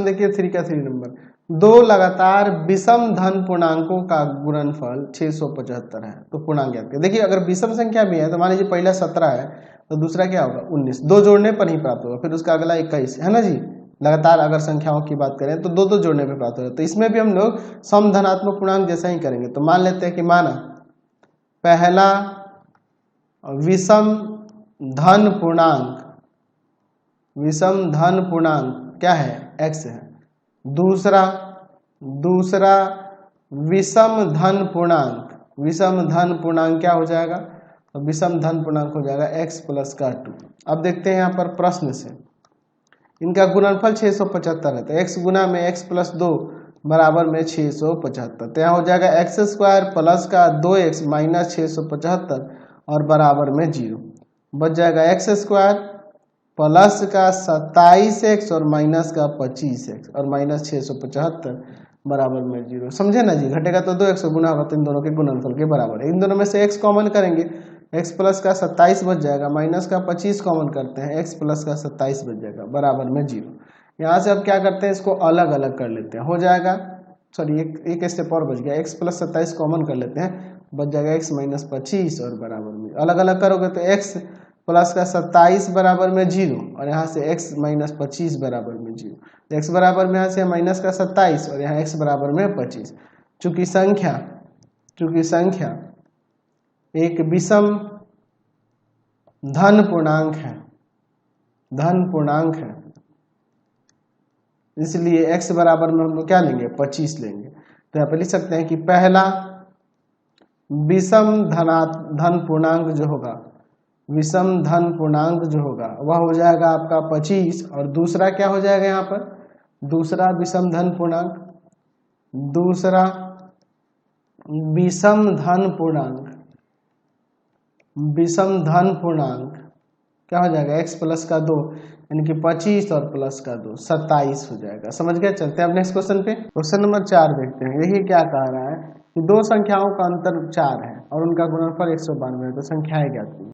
Question देखिए 3 का 3 number, दो लगातार विषम धन पूर्णांकों का गुणनफल 675 है, तो पूर्णांक ज्ञात करें। देखिए अगर विषम संख्या भी है तो मान लीजिए पहला 17 है तो दूसरा क्या होगा 19, दो जोड़ने पर ही प्राप्त होगा, फिर उसका अगला 21 है ना जी। लगातार अगर संख्याओं की बात करें तो दो दो जोड़ने पर प्राप्त होगा, तो इसमें भी हम लोग सम धनात्मक पूर्णांक जैसा ही करेंगे। तो मान लेते हैं कि माना पहला विषम धन पूर्णांक, विषम धन पूर्णांक क्या है x है, दूसरा विषम धन पूर्णांक, विषम धन पूर्णांक क्या हो जाएगा, तो विषम धन पूर्णांक हो जाएगा x प्लस का 2। अब देखते हैं यहाँ पर प्रश्न से, इनका गुणनफल 675 है, तो x गुना में x प्लस 2 बराबर में 675, तो यहाँ हो जाएगा एक्स स्क्वायर प्लस का 2x माइनस 675 और बराबर में 0, बच जाएगा एक्स स्क्वायर प्लस का 27x और माइनस का 25x और माइनस 675 बराबर में 0। समझे ना जी, घटेगा तो 2x गुना होगा तो इन दोनों के गुणनफल के बराबर है। इन दोनों में से x कॉमन करेंगे, x प्लस का 27 बच जाएगा, माइनस का 25 कॉमन करते हैं, x प्लस का 27 बच जाएगा बराबर में 0। यहाँ से अब क्या करते हैं, इसको अलग अलग कर लेते हैं, हो जाएगा सॉरी एक स्टेप और बच गया, x प्लस 27 कॉमन कर लेते हैं, बच जाएगा x माइनस 25 और बराबर में, अलग अलग करोगे तो x प्लस का 27 बराबर में 0 और यहाँ से x माइनस 25 बराबर में 0, तो x बराबर में यहाँ से माइनस का 27 और यहाँ x बराबर में 25। चूंकि संख्या एक विषम धन पूर्णांक है, इसलिए x बराबर में हम लोग क्या लेंगे 25 लेंगे। तो यहाँ पे लिख सकते हैं कि पहला विषम धन पूर्णांक जो होगा, विषम धन पूर्णांक जो होगा वह हो जाएगा आपका 25 और दूसरा क्या हो जाएगा यहाँ पर, दूसरा विषम धन पूर्णांक, दूसरा विषम धन पूर्णांक क्या हो जाएगा x प्लस का 2 यानी कि 25 और प्लस का 2 27 हो जाएगा। समझ गए। चलते हैं अब नेक्स्ट क्वेश्चन पे, क्वेश्चन नंबर 4 देखते हैं। देखिए क्या कह रहा है कि दो संख्याओं का अंतर 4 है और उनका गुणनफल 192 है, तो संख्याएं ज्ञात कीजिए।